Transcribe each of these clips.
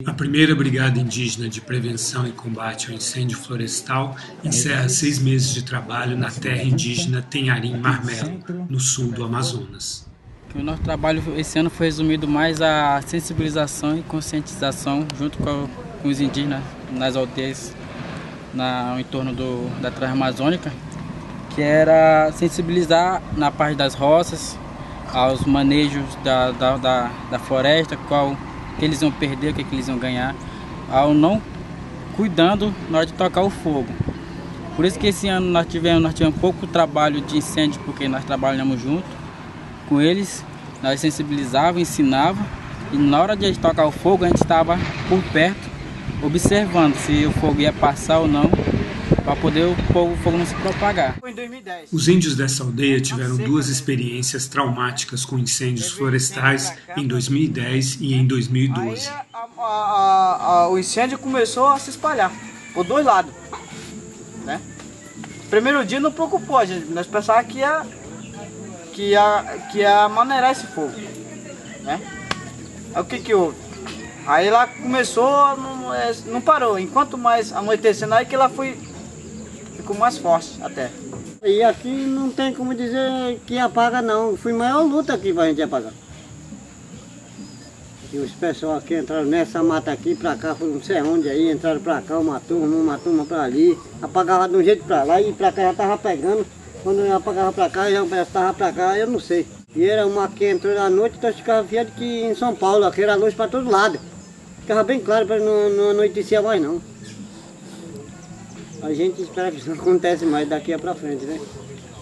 A primeira Brigada Indígena de Prevenção e Combate ao Incêndio Florestal encerra 6 meses de trabalho na terra indígena Tenharim Marmelo, no sul do Amazonas. O nosso trabalho esse ano foi resumido mais a sensibilização e conscientização junto com os indígenas nas aldeias no entorno da Transamazônica, que era sensibilizar na parte das roças, aos manejos da floresta, qual que eles iam perder, o que eles iam ganhar, ao não cuidando na hora de tocar o fogo. Por isso que esse ano nós tivemos pouco trabalho de incêndio, porque nós trabalhamos junto com eles, nós sensibilizávamos, ensinávamos, e na hora de tocar o fogo a gente estava por perto, observando se o fogo ia passar ou não, para poder o fogo não se propagar. Os índios dessa aldeia tiveram 2 experiências traumáticas com incêndios florestais em 2010 e em 2012. O incêndio começou a se espalhar por 2 lados, né? Primeiro dia não preocupou a gente, nós pensávamos que ia maneirar esse fogo, né? Aí o que houve? Aí lá começou, não parou, enquanto mais anoitecendo, aí que ela ficou mais forte até. E aqui não tem como dizer que apaga não, foi a maior luta aqui pra gente apagar. E os pessoal aqui entraram nessa mata aqui, pra cá, foi não sei onde aí, entraram pra cá, uma turma pra ali, apagava de um jeito pra lá e pra cá já tava pegando. Quando eu apagava pra cá, já estava pra cá, eu não sei. E era uma que entrou à noite, então ficava vendo que em São Paulo, aqui era luz pra todo lado. Ficava bem claro, para não anoitecia mais não. A gente espera que isso não acontece mais daqui pra frente, né?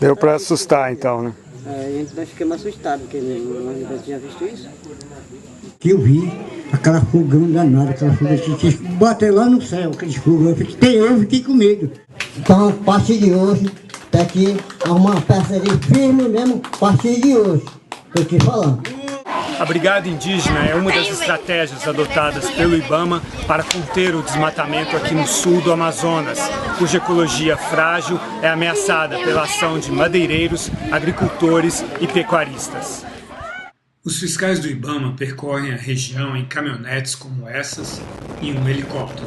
Deu pra assustar então, né? A gente nós ficamos assustados, porque nós tinha visto isso. Que eu vi aquela fogão danada, aquela fogo que bateu lá no céu, aquele fogão. Eu fiquei com medo. Então, a partir de hoje, tá aqui uma peça ali firme mesmo, a partir de hoje. Tô aqui falando. A Brigada Indígena é uma das estratégias adotadas pelo IBAMA para conter o desmatamento aqui no sul do Amazonas, cuja ecologia frágil é ameaçada pela ação de madeireiros, agricultores e pecuaristas. Os fiscais do IBAMA percorrem a região em caminhonetes como essas e um helicóptero.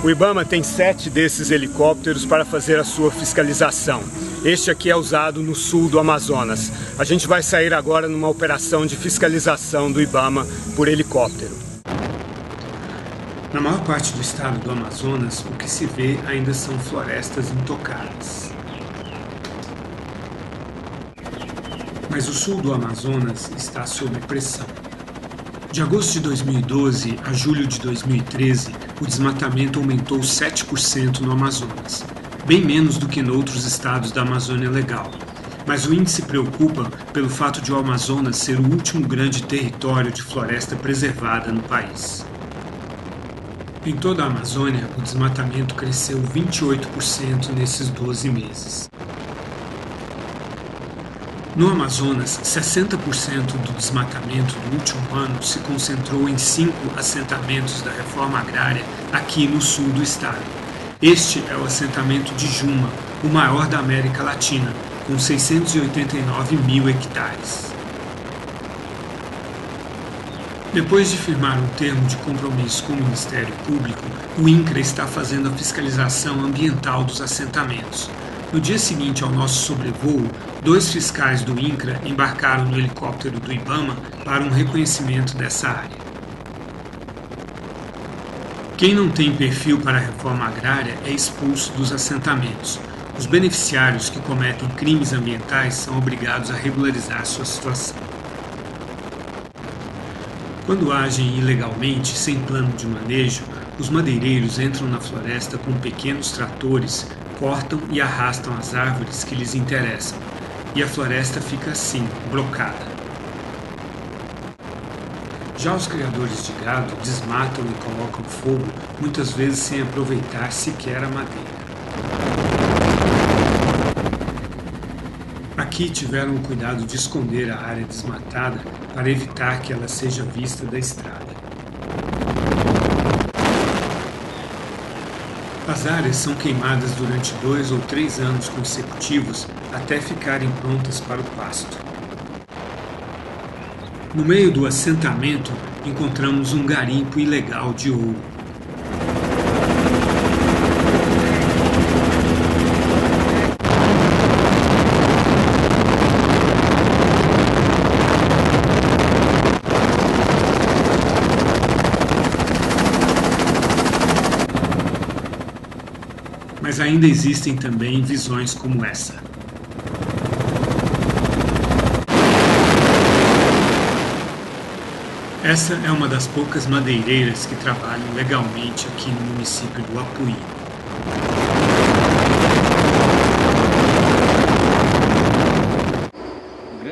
O IBAMA tem 7 desses helicópteros para fazer a sua fiscalização. Este aqui é usado no sul do Amazonas. A gente vai sair agora numa operação de fiscalização do IBAMA por helicóptero. Na maior parte do estado do Amazonas, o que se vê ainda são florestas intocadas. Mas o sul do Amazonas está sob pressão. De agosto de 2012 a julho de 2013, o desmatamento aumentou 7% no Amazonas, bem menos do que em outros estados da Amazônia Legal. Mas o índice preocupa pelo fato de o Amazonas ser o último grande território de floresta preservada no país. Em toda a Amazônia, o desmatamento cresceu 28% nesses 12 meses. No Amazonas, 60% do desmatamento do último ano se concentrou em 5 assentamentos da reforma agrária aqui no sul do estado. Este é o assentamento de Juma, o maior da América Latina, com 689 mil hectares. Depois de firmar um termo de compromisso com o Ministério Público, o INCRA está fazendo a fiscalização ambiental dos assentamentos. No dia seguinte ao nosso sobrevoo, 2 fiscais do INCRA embarcaram no helicóptero do IBAMA para um reconhecimento dessa área. Quem não tem perfil para a reforma agrária é expulso dos assentamentos. Os beneficiários que cometem crimes ambientais são obrigados a regularizar sua situação. Quando agem ilegalmente, sem plano de manejo, os madeireiros entram na floresta com pequenos tratores, cortam e arrastam as árvores que lhes interessam, e a floresta fica assim, blocada. Já os criadores de gado desmatam e colocam fogo, muitas vezes sem aproveitar sequer a madeira. Aqui tiveram o cuidado de esconder a área desmatada para evitar que ela seja vista da estrada. As áreas são queimadas durante 2 ou 3 anos consecutivos até ficarem prontas para o pasto. No meio do assentamento, encontramos um garimpo ilegal de ouro. Mas ainda existem também visões como essa. Essa é uma das poucas madeireiras que trabalham legalmente aqui no município do Apuí.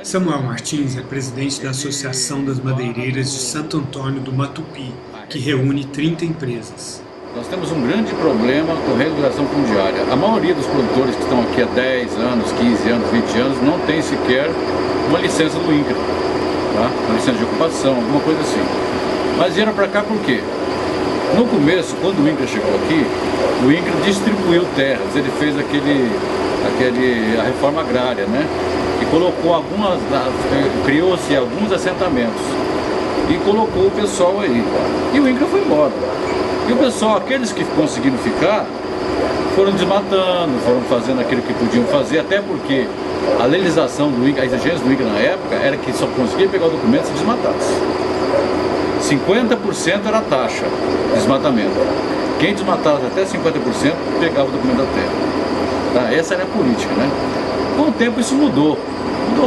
Samuel Martins é presidente da Associação das Madeireiras de Santo Antônio do Matupi, que reúne 30 empresas. Nós temos um grande problema com regulação fundiária. A maioria dos produtores que estão aqui há 10 anos, 15 anos, 20 anos, não tem sequer uma licença do INCRA, tá? Uma licença de ocupação, alguma coisa assim. Mas vieram para cá por quê? No começo, quando o INCRA chegou aqui, o INCRA distribuiu terras, ele fez a reforma agrária, né? E colocou criou-se alguns assentamentos e colocou o pessoal aí. E o INCRA foi embora. E o pessoal, aqueles que conseguiram ficar, foram desmatando, foram fazendo aquilo que podiam fazer, até porque a legislação do INCRA, a exigência do INCRA na época, era que só conseguia pegar o documento se desmatasse. 50% era a taxa de desmatamento. Quem desmatasse até 50% pegava o documento da terra. Tá? Essa era a política, né? Com o tempo isso mudou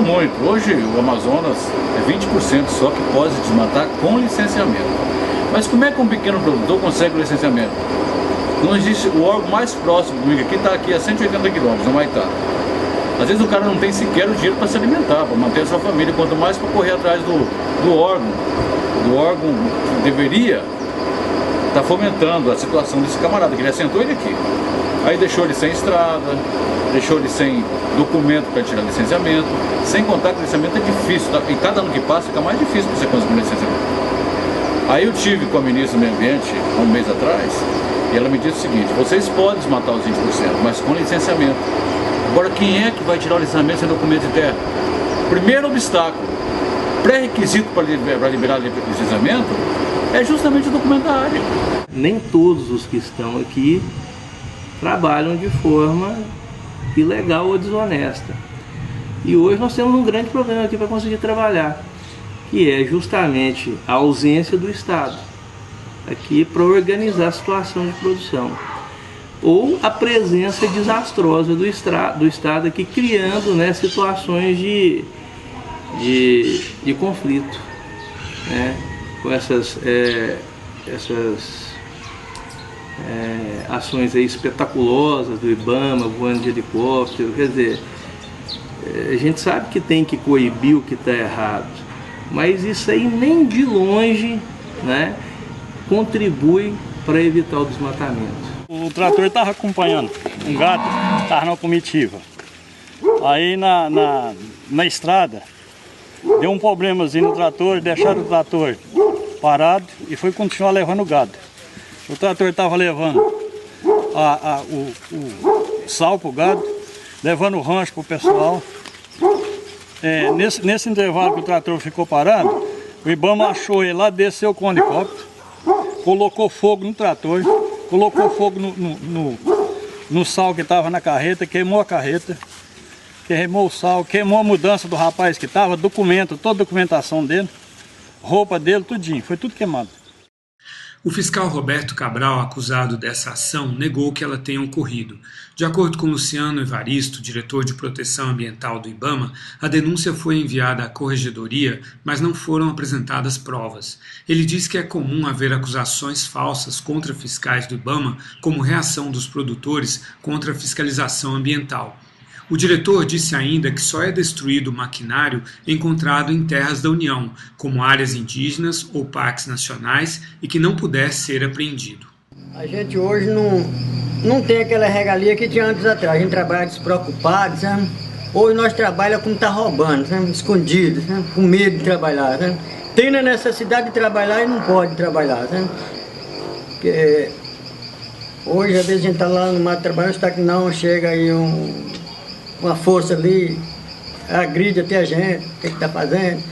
muito. Hoje o Amazonas é 20% só que pode desmatar com licenciamento. Mas como é que um pequeno produtor consegue o licenciamento? Não existe o órgão mais próximo do INCRA, que está aqui a 180 quilômetros, no Maitá. Às vezes o cara não tem sequer o dinheiro para se alimentar, para manter a sua família, quanto mais para correr atrás do órgão. O órgão deveria estar fomentando a situação desse camarada, que ele assentou ele aqui. Aí deixou ele sem estrada, deixou ele sem documento para tirar licenciamento, sem contar que o licenciamento é difícil, tá? E cada ano que passa fica mais difícil para você conseguir licenciamento. Aí eu tive com a ministra do Meio Ambiente, há um mês atrás, e ela me disse o seguinte: vocês podem desmatar os 20%, mas com licenciamento. Agora, quem é que vai tirar o licenciamento sem documento de terra? Primeiro obstáculo, pré-requisito para liberar o licenciamento, é justamente o documento da área. Nem todos os que estão aqui trabalham de forma ilegal ou desonesta. E hoje nós temos um grande problema aqui para conseguir trabalhar, que é justamente a ausência do Estado aqui para organizar a situação de produção, ou a presença desastrosa do Estado aqui criando, né, situações de conflito, né, com essas ações aí espetaculosas do IBAMA, voando de helicóptero. Quer dizer, a gente sabe que tem que coibir o que está errado, mas isso aí nem de longe, né, contribui para evitar o desmatamento. O trator estava acompanhando um gado, estava na comitiva. Aí na estrada deu um problemazinho no trator, deixaram o trator parado e foi continuar levando o gado. O trator estava levando o sal para o gado, levando o rancho para o pessoal. Nesse intervalo que o trator ficou parado, o IBAMA achou ele lá, desceu com o helicóptero, colocou fogo no trator, colocou fogo no sal que estava na carreta, queimou a carreta, queimou o sal, queimou a mudança do rapaz que estava, documento, toda a documentação dele, roupa dele, tudinho, foi tudo queimado. O fiscal Roberto Cabral, acusado dessa ação, negou que ela tenha ocorrido. De acordo com Luciano Evaristo, diretor de proteção ambiental do IBAMA, a denúncia foi enviada à corregedoria, mas não foram apresentadas provas. Ele diz que é comum haver acusações falsas contra fiscais do IBAMA como reação dos produtores contra a fiscalização ambiental. O diretor disse ainda que só é destruído o maquinário encontrado em terras da União, como áreas indígenas ou parques nacionais, e que não puder ser apreendido. A gente hoje não tem aquela regalia que tinha antes atrás. A gente trabalha despreocupado, sabe? Hoje nós trabalhamos como está roubando, sabe? Escondido, sabe? Com medo de trabalhar, sabe? Tem a necessidade de trabalhar e não pode trabalhar, sabe? Porque Hoje, às vezes, a gente está lá no mato trabalhando, está que não, chega aí uma força ali, agride até a gente, o que está fazendo.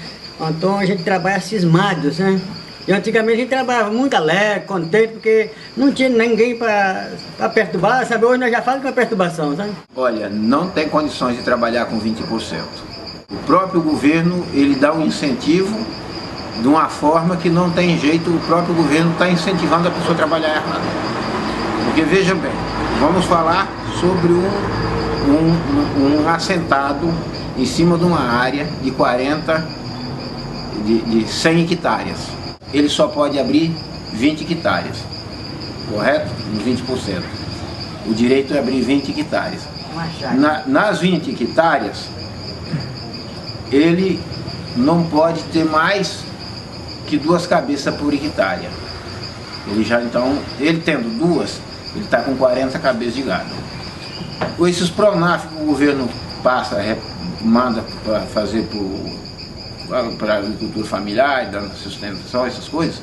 Então a gente trabalha cismados, né? E antigamente a gente trabalhava muito alegre, contente, porque não tinha ninguém para perturbar, sabe? Hoje nós já falamos com a perturbação, sabe? Olha, não tem condições de trabalhar com 20%. O próprio governo, ele dá um incentivo de uma forma que não tem jeito, o próprio governo está incentivando a pessoa a trabalhar errado. Porque veja bem, vamos falar sobre um assentado em cima de uma área de 100 hectares. Ele só pode abrir 20 hectares, correto? Nos 20%. O direito é abrir 20 hectares. Nas 20 hectares, ele não pode ter mais que 2 cabeças por hectare. Ele tendo 2, ele está com 40 cabeças de gado. Com esses PRONAF que o governo manda para fazer para a agricultura familiar, dando sustentação, essas coisas,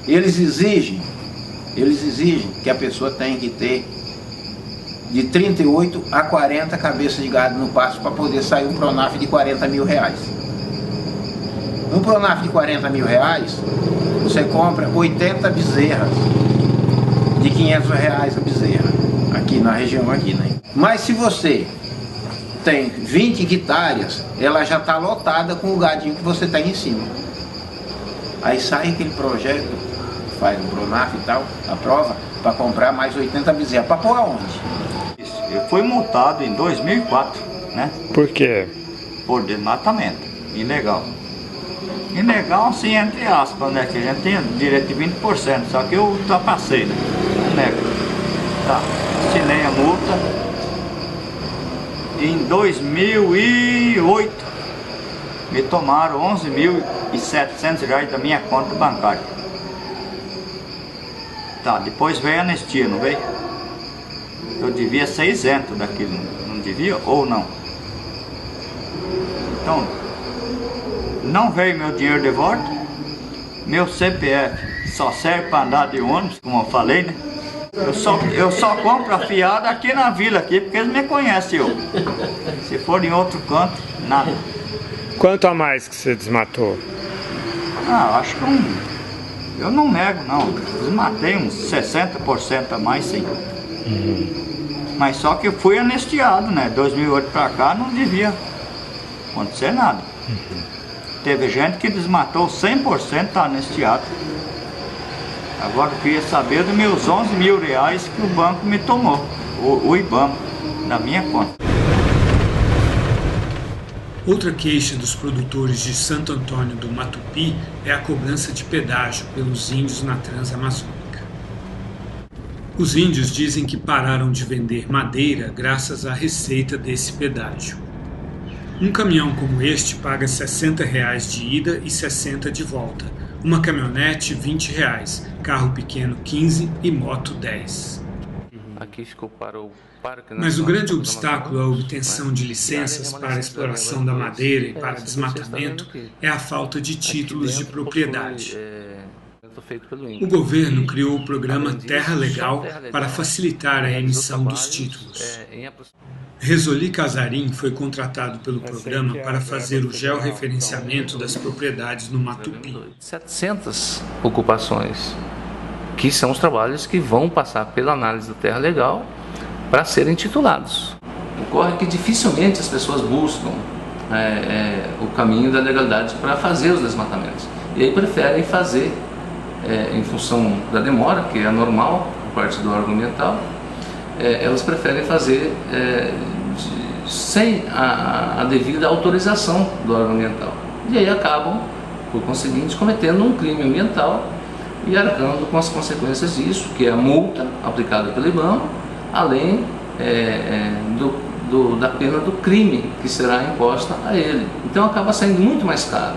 eles exigem que a pessoa tenha que ter de 38 a 40 cabeças de gado no pasto para poder sair um PRONAF de 40 mil reais. Um PRONAF de 40 mil reais, você compra 80 bezerras de 500 reais a bezerra, aqui na região aqui, né? Mas se você tem 20 hectares, ela já está lotada com o gadinho que você tem em cima. Aí sai aquele projeto, faz um PRONAF e tal, aprova, para comprar mais 80 bezerras. Para pôr aonde? Eu fui multado em 2004, né? Por quê? Por desmatamento, ilegal. Ilegal assim, entre aspas, né? Que a gente tem direito de 20%, só que eu ultrapassei, né? Não nego. Tá, assinei a multa. Em 2008, me tomaram 11.700 reais da minha conta bancária. Tá, depois veio a anistia, não veio? Eu devia ser isento daquilo, não devia ou não? Então, não veio meu dinheiro de volta. Meu CPF só serve para andar de ônibus, como eu falei, né? Eu só compro a fiada aqui na vila, aqui, porque eles me conhecem. Se for em outro canto, nada. Quanto a mais que você desmatou? Acho que eu não nego, não. Desmatei uns 60% a mais, sim. Mas só que eu fui anistiado, né? 2008 pra cá não devia acontecer nada. Teve gente que desmatou 100%, tá anistiado. Agora eu queria saber dos meus 11 mil reais que o banco me tomou, o IBAMA, na minha conta. Outra queixa dos produtores de Santo Antônio do Matupi é a cobrança de pedágio pelos índios na Transamazônica. Os índios dizem que pararam de vender madeira graças à receita desse pedágio. Um caminhão como este paga R$ 60 de ida e 60 de volta. Uma caminhonete R$ 20, carro pequeno 15 e moto 10. Aqui ficou para o parque. Mas o grande obstáculo à obtenção de licenças para a exploração da madeira e para desmatamento é a falta de títulos de propriedade. O governo criou o programa Terra Legal para facilitar a emissão dos títulos. Resoli Casarim foi contratado pelo programa para fazer o georreferenciamento das propriedades no Matupi. 700 ocupações, que são os trabalhos que vão passar pela análise da Terra Legal para serem titulados. Ocorre que dificilmente as pessoas buscam o caminho da legalidade para fazer os desmatamentos. E aí preferem fazer, em função da demora, que é normal por parte do órgão ambiental, elas preferem fazer sem a devida autorização do órgão ambiental. E aí acabam, por conseguinte, cometendo um crime ambiental e arcando com as consequências disso, que é a multa aplicada pelo IBAMA, além da pena do crime que será imposta a ele. Então acaba saindo muito mais caro.